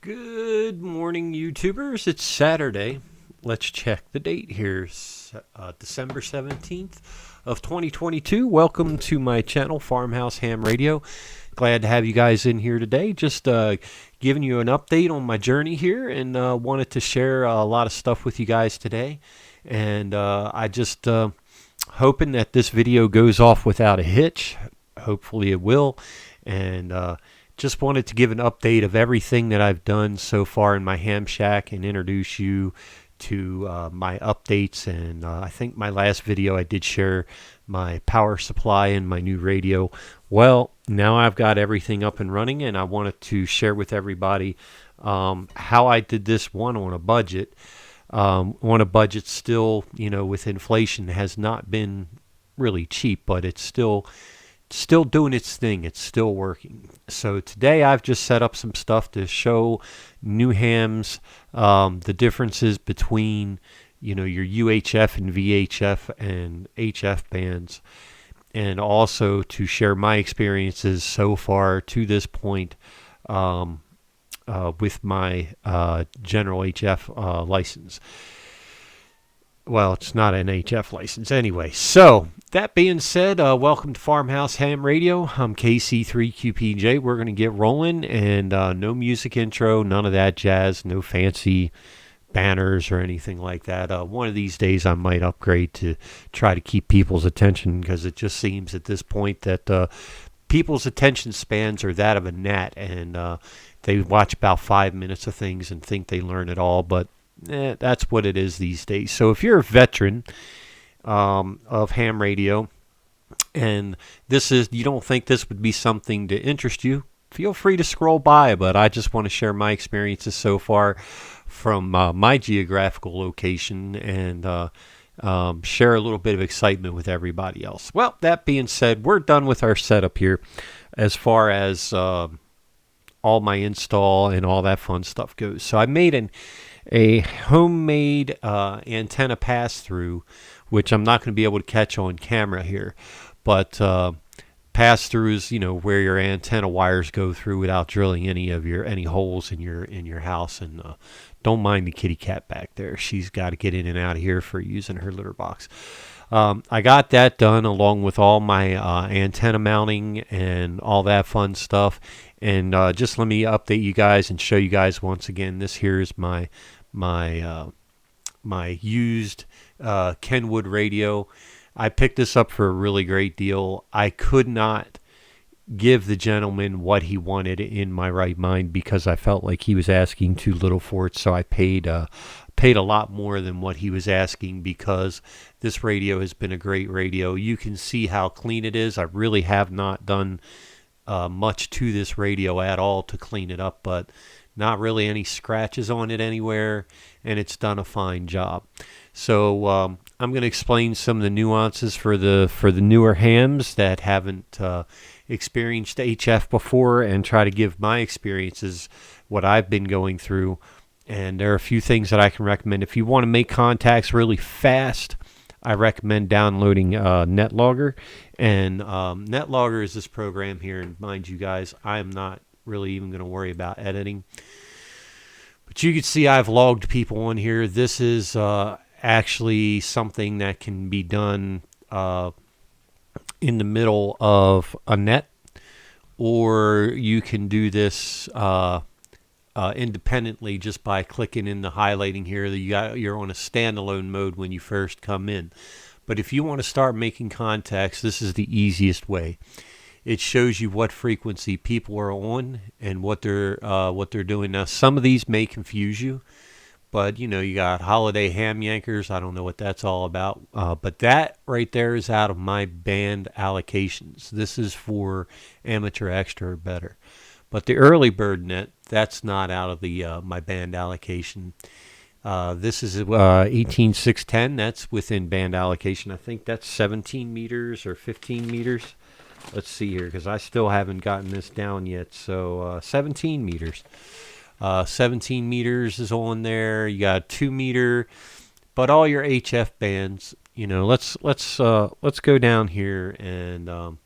Good morning, YouTubers. It's Saturday. Let's check the date here. December 17th of 2022. Welcome to my channel, Farmhouse Ham Radio. Glad to have you guys in here today. Just giving you an update on my journey here, and wanted to share a lot of stuff with you guys today. And I just hoping that this video goes off without a hitch. Hopefully it will. And just wanted to give an update of everything that I've done so far in my ham shack and introduce you to my updates. And I think my last video I did share my power supply and my new radio. Well, now I've got everything up and running, and I wanted to share with everybody how I did this one on a budget. On a budget still, with inflation, has not been really cheap, but it's still doing its thing. It's still working. So today I've just set up some stuff to show new hams, the differences between your UHF and VHF and HF bands, and also to share my experiences so far to this point with my general HF license. Well, it's not an HF license anyway. So, that being said, welcome to Farmhouse Ham Radio. I'm KC3QPJ. We're going to get rolling, and no music intro, none of that jazz, no fancy banners or anything like that. One of these days I might upgrade to try to keep people's attention, because it just seems at this point that people's attention spans are that of a gnat, and they watch about 5 minutes of things and think they learn it all, but that's what it is these days. So if you're a veteran of ham radio, and you don't think this would be something to interest you, feel free to scroll by. But I just want to share my experiences so far from my geographical location, and share a little bit of excitement with everybody else. Well, that being said, we're done with our setup here as far as all my install and all that fun stuff goes. So I made a homemade antenna pass-through, which I'm not going to be able to catch on camera here, but pass-through is where your antenna wires go through without drilling any holes in your house. And don't mind the kitty cat back there; she's got to get in and out of here for using her litter box. I got that done along with all my antenna mounting and all that fun stuff. And just let me update you guys and show you guys once again. This here is my used Kenwood radio. I picked this up for a really great deal. I could not give the gentleman what he wanted in my right mind, because I felt like he was asking too little for it. So I paid a lot more than what he was asking, because this radio has been a great radio. You can see how clean it is. I really have not done much to this radio at all to clean it up, but not really any scratches on it anywhere, and it's done a fine job. So I'm going to explain some of the nuances for the newer hams that haven't experienced HF before, and try to give my experiences, what I've been going through. And there are a few things that I can recommend. If you want to make contacts really fast, I recommend downloading Netlogger. And Netlogger is this program here, and mind you guys, I am not really even going to worry about editing. But you can see I've logged people on here. This is actually something that can be done in the middle of a net, or you can do this independently just by clicking in the highlighting here. You're on a standalone mode when you first come in. But if you want to start making contacts, this is the easiest way. It shows you what frequency people are on and what they're doing. Now, some of these may confuse you, but you got holiday ham yankers. I don't know what that's all about. But that right there is out of my band allocations. This is for amateur, extra, or better. But the early bird net, that's not out of the my band allocation. This is 18610. That's within band allocation. I think that's 17 meters or 15 meters. Let's see here, because I still haven't gotten this down yet. So 17 meters. 17 meters is on there. You got a 2 meter, but all your HF bands. Let's go down here and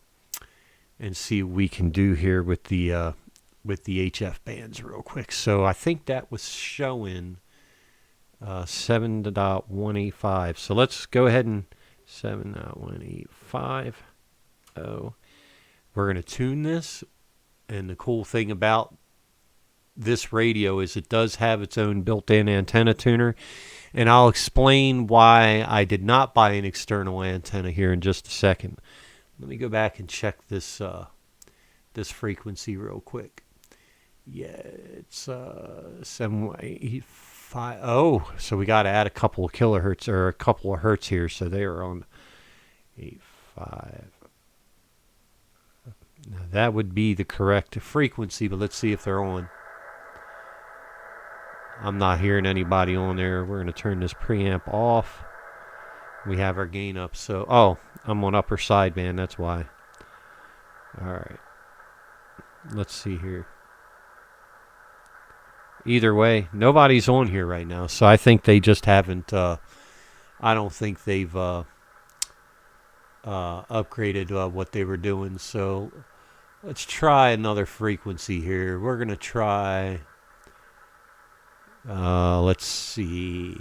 see what we can do here with the with the HF bands real quick. So I think that was showing 7.185. So let's go ahead and 7.185. Oh, we're going to tune this. And the cool thing about this radio is it does have its own built-in antenna tuner. And I'll explain why I did not buy an external antenna here in just a second. Let me go back and check this this frequency real quick. Yeah, it's 7.85. Oh, so we got to add a couple of kilohertz or a couple of hertz here. So they are on 85. Now that would be the correct frequency, but let's see if they're on. I'm not hearing anybody on there. We're going to turn this preamp off. We have our gain up. So, oh, I'm on upper sideband. That's why. All right. Let's see here. Either way, nobody's on here right now. So I think they just haven't, I don't think they've upgraded what they were doing. So let's try another frequency here. We're going to try, let's see,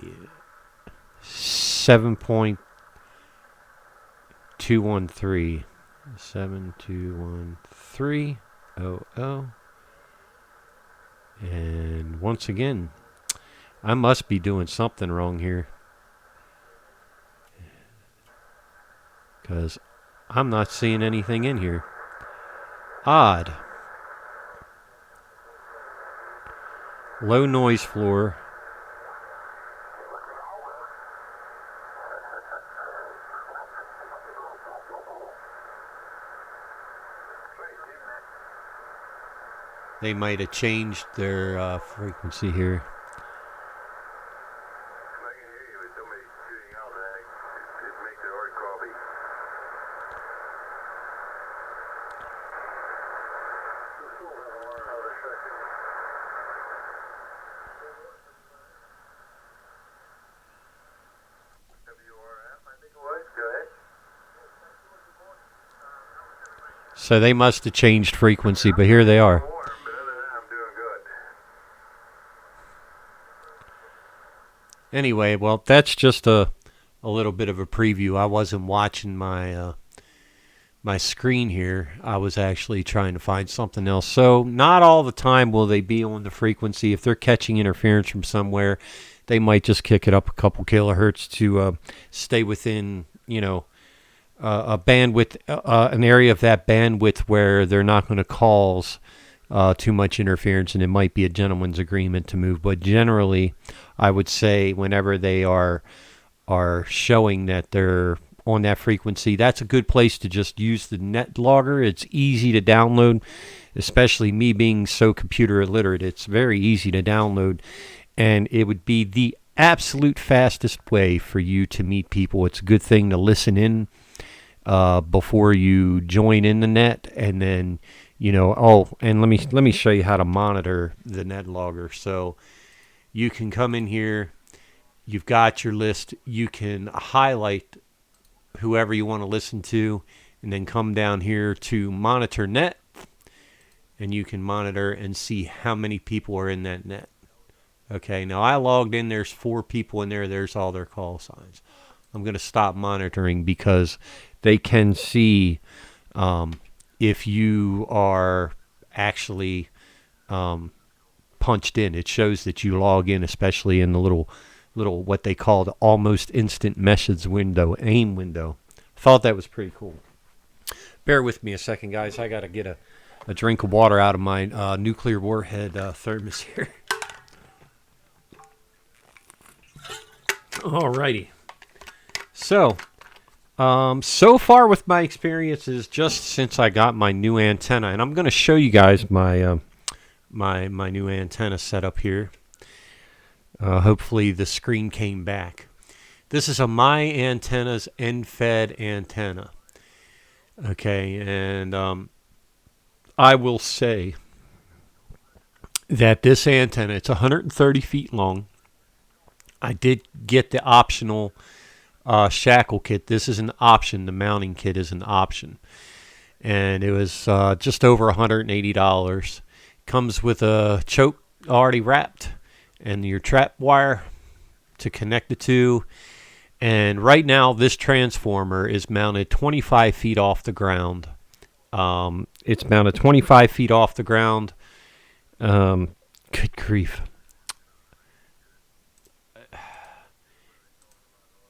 7.213. 7.213.00. And once again, I must be doing something wrong here, because I'm not seeing anything in here. Odd. Low noise floor. They might have changed their frequency here. So they must have changed frequency, but here they are. Anyway, well, that's just a little bit of a preview. I wasn't watching my my screen here. I was actually trying to find something else. So not all the time will they be on the frequency. If they're catching interference from somewhere, they might just kick it up a couple kilohertz to stay within, you know, a bandwidth, an area of that bandwidth where they're not going to cause too much interference, and it might be a gentleman's agreement to move. But generally, I would say whenever they are showing that they're on that frequency, that's a good place to just use the Netlogger. It's easy to download, especially me being so computer illiterate. It's very easy to download, and it would be the absolute fastest way for you to meet people. It's a good thing to listen in before you join in the net, and then, you know, oh, and let me show you how to monitor the Netlogger. So you can come in here, you've got your list, you can highlight whoever you want to listen to, and then come down here to monitor net, and you can monitor and see how many people are in that net. Okay, now I logged in, there's 4 people in there, there's all their call signs. I'm going to stop monitoring because they can see if you are actually punched in. It shows that you log in, especially in the little what they call the almost instant message window, AIM window. Thought that was pretty cool. Bear with me a second, guys. I got to get a drink of water out of my nuclear warhead thermos here. Alrighty. So, so far with my experiences, just since I got my new antenna, and I'm going to show you guys my my new antenna setup here. Hopefully the screen came back. This is a My Antennas end-fed antenna. Okay, and I will say that this antenna, it's 130 feet long. I did get the optional shackle kit. This is an option. The mounting kit is an option. And it was just over $180. Comes with a choke already wrapped and your trap wire to connect the two. And right now, this transformer is mounted 25 feet off the ground. It's mounted 25 feet off the ground. Good grief.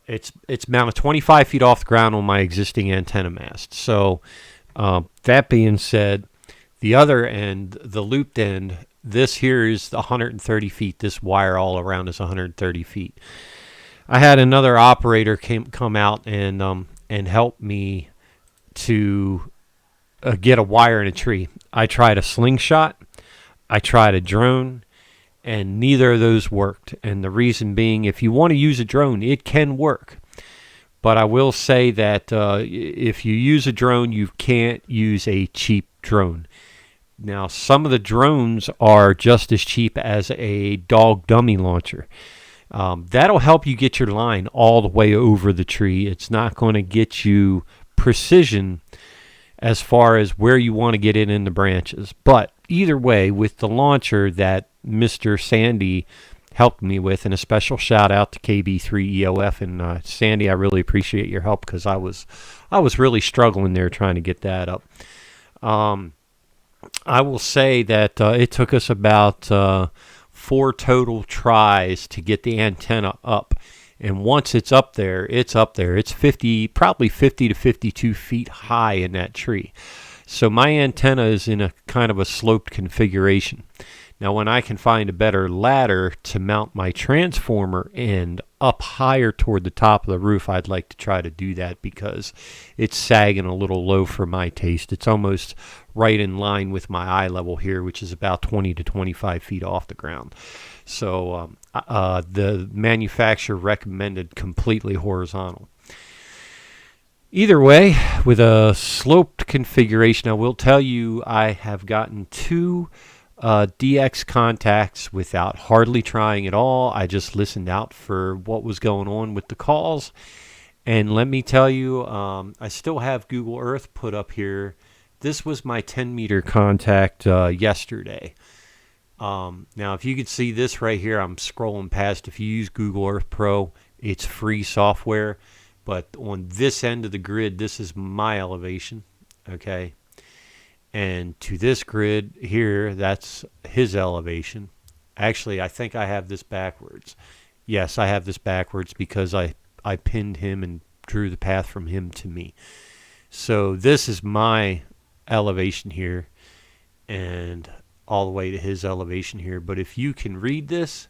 It's mounted 25 feet off the ground on my existing antenna mast. So that being said, the other end, the looped end, this here is 130 feet. This wire all around is 130 feet. I had another operator come out and help me to get a wire in a tree. I tried a slingshot. I tried a drone. And neither of those worked. And the reason being, if you want to use a drone, it can work. But I will say that if you use a drone, you can't use a cheap drone. Now, some of the drones are just as cheap as a dog dummy launcher. That'll help you get your line all the way over the tree. It's not going to get you precision as far as where you want to get it in the branches. But either way, with the launcher that Mr. Sandy helped me with, and a special shout out to KB3EOF and Sandy, I really appreciate your help because I was really struggling there trying to get that up. I will say that it took us about 4 total tries to get the antenna up. And once it's up there, it's up there. It's probably 50 to 52 feet high in that tree. So my antenna is in a kind of a sloped configuration. Now, when I can find a better ladder to mount my transformer end up higher toward the top of the roof, I'd like to try to do that because it's sagging a little low for my taste. It's almost right in line with my eye level here, which is about 20 to 25 feet off the ground. So the manufacturer recommended completely horizontal. Either way, with a sloped configuration, I will tell you I have gotten 2 DX contacts without hardly trying at all. I just listened out for what was going on with the calls. And let me tell you, I still have Google Earth put up here. This was my 10-meter contact yesterday. Now, if you could see this right here, I'm scrolling past. If you use Google Earth Pro, it's free software. But on this end of the grid, this is my elevation, okay? And to this grid here, that's his elevation. Actually, I think I have this backwards. Yes, I have this backwards because I pinned him and drew the path from him to me. So this is my elevation here and all the way to his elevation here. But if you can read this,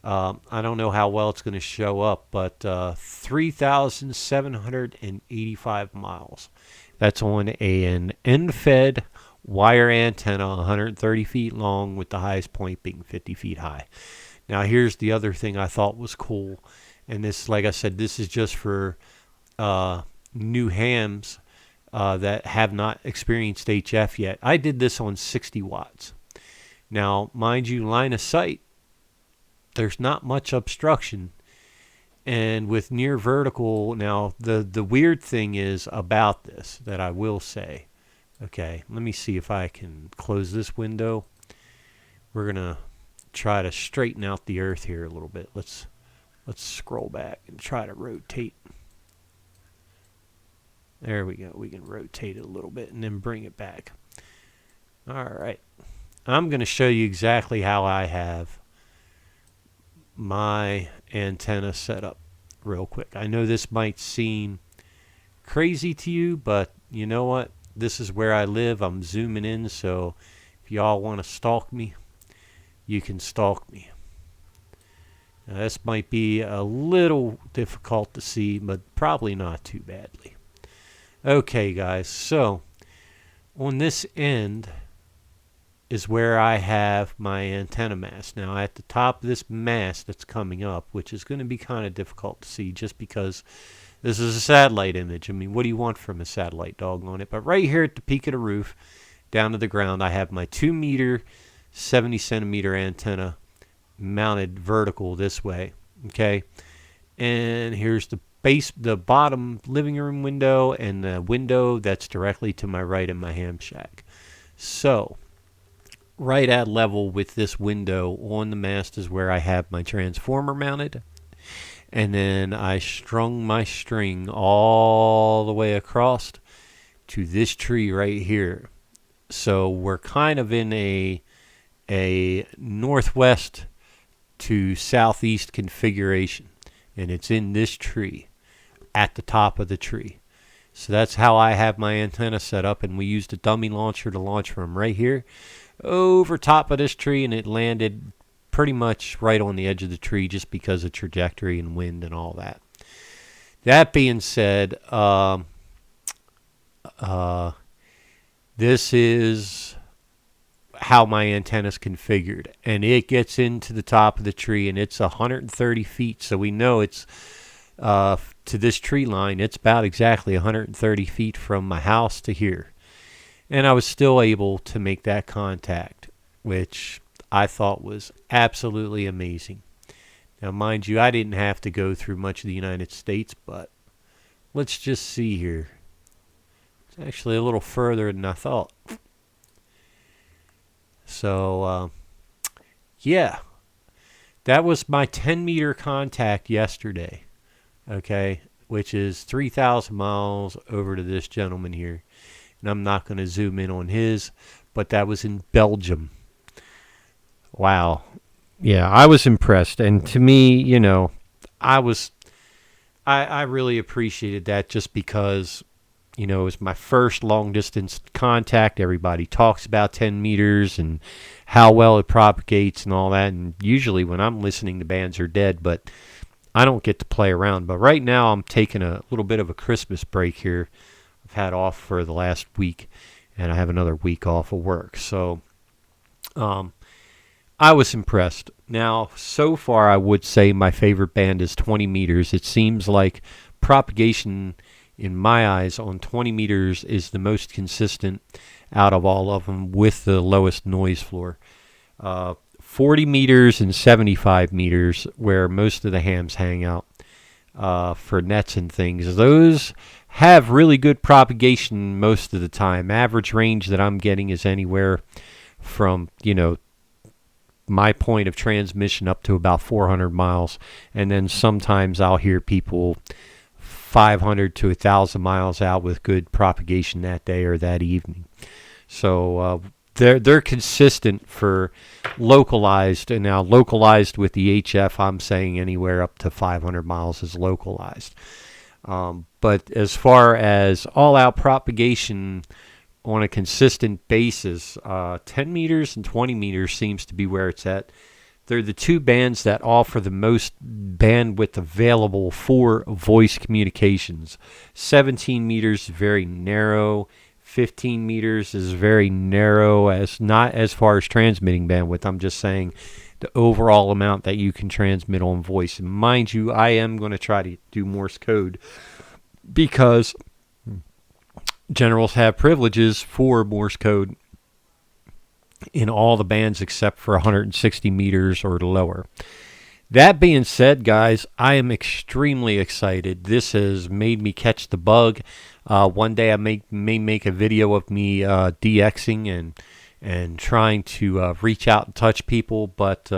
I don't know how well it's going to show up, but 3,785 miles. That's on an end-fed wire antenna, 130 feet long, with the highest point being 50 feet high. Now, here's the other thing I thought was cool. And this, like I said, this is just for new hams that have not experienced HF yet. I did this on 60 watts. Now, mind you, line of sight, there's not much obstruction. And with near vertical, now the weird thing is about this that I will say. Okay, let me see if I can close this window. We're gonna try to straighten out the earth here a little bit. Let's scroll back and try to rotate. There we go. We can rotate it a little bit and then bring it back. All right. I'm going to show you exactly how I have my antenna set up real quick. I know this might seem crazy to you, but you know what? This is where I live. I'm zooming in, so if y'all want to stalk me, you can stalk me. Now, this might be a little difficult to see, but probably not too badly. Okay, guys, so on this end is where I have my antenna mast. Now, at the top of this mast that's coming up, which is going to be kind of difficult to see just because this is a satellite image. I mean, what do you want from a satellite, doggone it? But right here at the peak of the roof, down to the ground, I have my 2 meter, 70 centimeter antenna mounted vertical this way, okay? And here's the bottom living room window and the window that's directly to my right in my ham shack. So right at level with this window on the mast is where I have my transformer mounted. And then I strung my string all the way across to this tree right here. So we're kind of in a northwest to southeast configuration, and it's in this tree at the top of the tree. So that's how I have my antenna set up, and we used a dummy launcher to launch from right here over top of this tree, and it landed pretty much right on the edge of the tree just because of trajectory and wind and all that. That being said, this is how my antenna is configured, and it gets into the top of the tree, and it's 130 feet, so we know it's to this tree line. It's about exactly 130 feet from my house to here, and I was still able to make that contact, which I thought was absolutely amazing. Now, mind you, I didn't have to go through much of the United States, but let's just see here. It's actually a little further than I thought. So, yeah, that was my 10-meter contact yesterday, okay, which is 3,000 miles over to this gentleman here. And I'm not going to zoom in on his, but that was in Belgium. Wow. Yeah, I was impressed. And to me, you know, I really appreciated that just because, you know, it was my first long distance contact. Everybody talks about 10 meters and how well it propagates and all that. And usually when I'm listening, the bands are dead, but I don't get to play around. But right now I'm taking a little bit of a Christmas break here. I've had off for the last week, and I have another week off of work. So I was impressed. Now, so far, I would say my favorite band is 20 meters. It seems like propagation, in my eyes, on 20 meters is the most consistent out of all of them with the lowest noise floor. 40 meters and 75 meters, where most of the hams hang out for nets and things, those have really good propagation most of the time. Average range that I'm getting is anywhere from, you know, my point of transmission up to about 400 miles. And then sometimes I'll hear people 500 to 1,000 miles out with good propagation that day or that evening. So they're consistent for localized. And now localized with the HF, I'm saying anywhere up to 500 miles is localized. But as far as all-out propagation on a consistent basis, 10 meters and 20 meters seems to be where it's at. They're the two bands that offer the most bandwidth available for voice communications. 17 meters is very narrow. 15 meters is very narrow, as not as far as transmitting bandwidth. I'm just saying the overall amount that you can transmit on voice. And mind you, I am going to try to do Morse code because generals have privileges for Morse code in all the bands except for 160 meters or lower. That being said, guys, I am extremely excited. This has made me catch the bug. One day I may make a video of me DXing and trying to reach out and touch people. But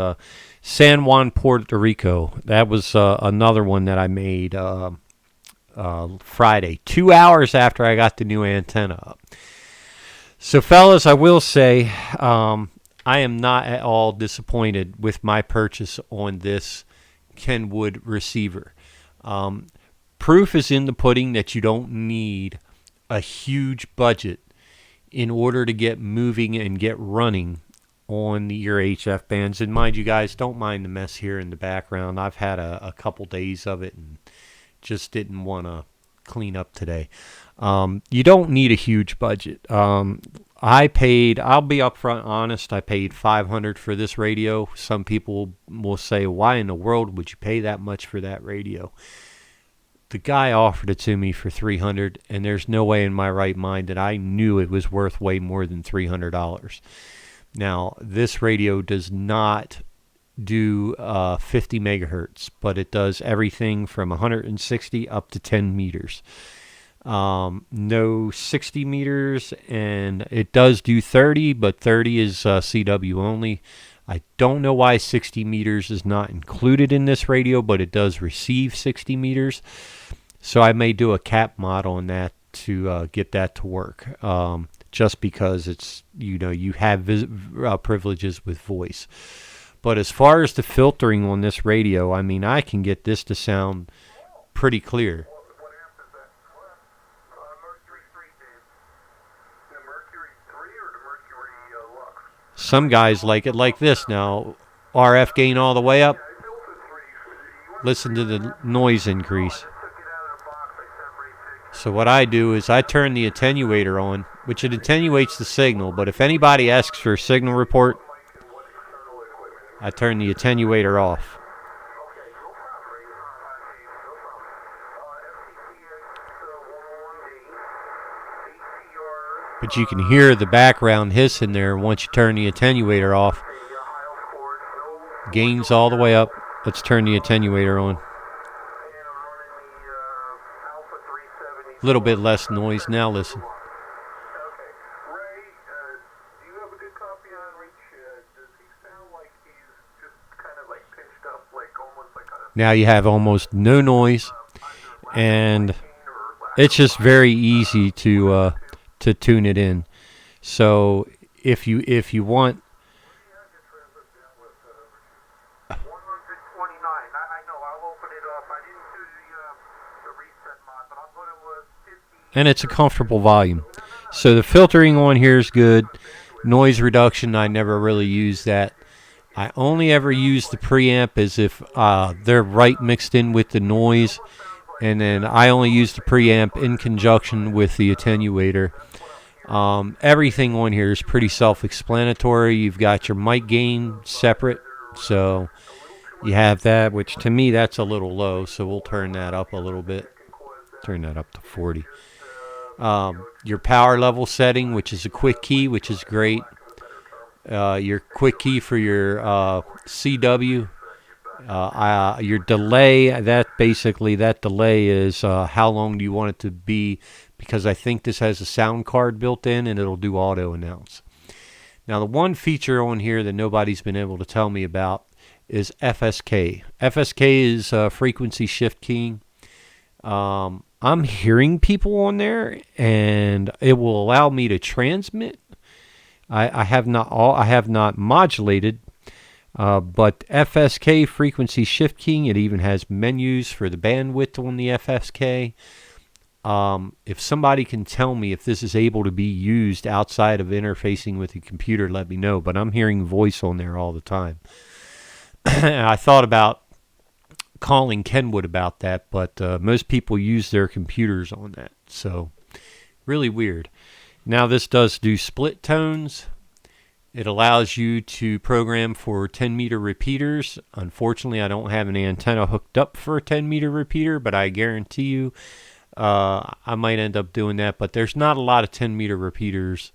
San Juan, Puerto Rico, that was another one that I made Friday, 2 hours after I got the new antenna up. So, fellas, I will say I am not at all disappointed with my purchase on this Kenwood receiver. Proof is in the pudding that you don't need a huge budget in order to get moving and get running on your HF bands. And mind you guys, don't mind the mess here in the background. I've had a couple days of it and just didn't want to clean up today. You don't need a huge budget. I'll be upfront honest, I paid $500 for this radio. Some people will say, why in the world would you pay that much for that radio? The guy offered it to me for $300, and there's no way in my right mind that I knew it was worth way more than $300. Now, this radio does not do 50 megahertz, but it does everything from 160 up to 10 meters. No 60 meters, and it does do 30, but 30 is CW only. I don't know why 60 meters is not included in this radio, but it does receive 60 meters. So I may do a cap mod on that to get that to work. Just because it's, you have privileges with voice. But as far as the filtering on this radio, I mean, I can get this to sound pretty clear. Some guys like it like this now. RF gain all the way up. Listen to the noise increase. So what I do is I turn the attenuator on, which it attenuates the signal, but if anybody asks for a signal report, I turn the attenuator off. But you can hear the background hissing there once you turn the attenuator off. Gains all the way up. Let's turn the attenuator on. A little bit less noise. Now listen. Now you have almost no noise, and it's just very easy to tune it in. So if you want, and it's a comfortable volume. So the filtering on here is good. Noise reduction, I never really use that. I only ever use the preamp as if they're right mixed in with the noise, and then I only use the preamp in conjunction with the attenuator. Everything on here is pretty self-explanatory. You've got your mic gain separate, so you have that, which to me that's a little low, so we'll turn that up a little bit. Turn that up to 40. Your power level setting, which is a quick key, which is great. Your quick key for your CW. Your delay, that delay is how long do you want it to be, because I think this has a sound card built in and it'll do auto announce. Now the one feature on here that nobody's been able to tell me about is FSK. FSK is frequency shift keying. I'm hearing people on there, and it will allow me to transmit. I have not modulated, but FSK frequency shift keying. It even has menus for the bandwidth on the FSK. If somebody can tell me if this is able to be used outside of interfacing with the computer, let me know. But I'm hearing voice on there all the time. I thought about calling Kenwood about that, but most people use their computers on that. So really weird. Now this does do split tones. It allows you to program for 10 meter repeaters. Unfortunately, I don't have an antenna hooked up for a 10 meter repeater, but I guarantee you I might end up doing that. But there's not a lot of 10 meter repeaters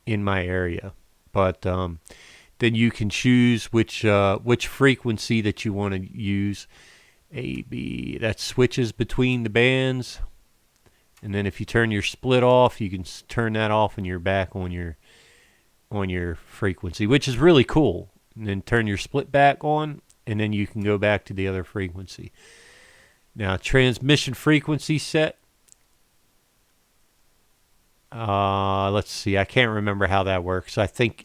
in my area. But then you can choose which frequency that you want to use. A, B, that switches between the bands. And then if you turn your split off, you can turn that off and you're back on your frequency, which is really cool. And then turn your split back on, and then you can go back to the other frequency. Now, transmission frequency set. Let's see. I can't remember how that works. I think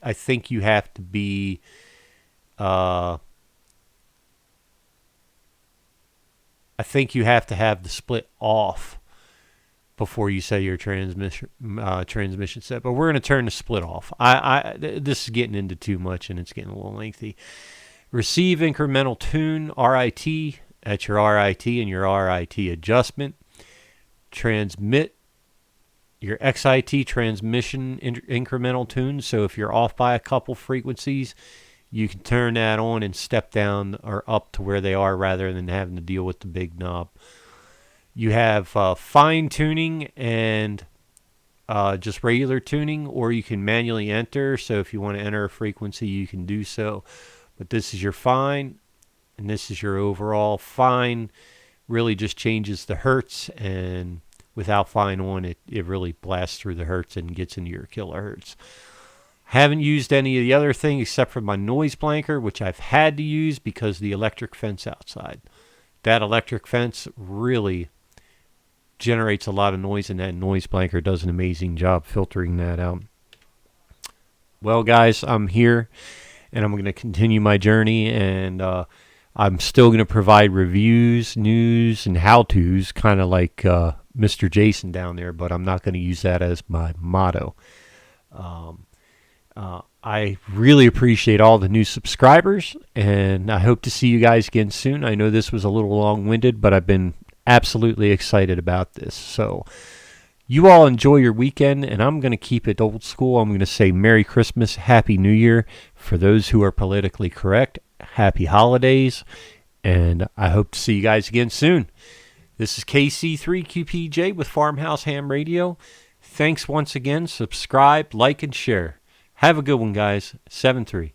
you have to be I think you have to have the split off before you say your transmission set. But we're going to turn the split off. This is getting into too much, and it's getting a little lengthy. Receive incremental tune, RIT. That's your RIT and your RIT adjustment. Transmit your XIT transmission incremental tune. So if you're off by a couple frequencies, you can turn that on and step down or up to where they are rather than having to deal with the big knob. You have fine tuning and just regular tuning, or you can manually enter. So if you want to enter a frequency, you can do so. But this is your fine, and this is your overall. Fine really just changes the hertz, and with Alpine on, it really blasts through the hertz and gets into your kilohertz. Haven't used any of the other things except for my noise blanker, which I've had to use because of the electric fence outside. That electric fence really generates a lot of noise, and that noise blanker does an amazing job filtering that out. Well, guys, I'm here, and I'm going to continue my journey, and I'm still going to provide reviews, news, and how-tos, kind of like Mr. Jason down there, but I'm not going to use that as my motto. I really appreciate all the new subscribers, and I hope to see you guys again soon. I know this was a little long-winded, but I've been absolutely excited about this. So you all enjoy your weekend, and I'm going to keep it old school. I'm going to say Merry Christmas, Happy New Year. For those who are politically correct, Happy Holidays, and I hope to see you guys again soon. This is KC3QPJ with Farmhouse Ham Radio. Thanks once again. Subscribe, like, and share. Have a good one, guys. 7-3.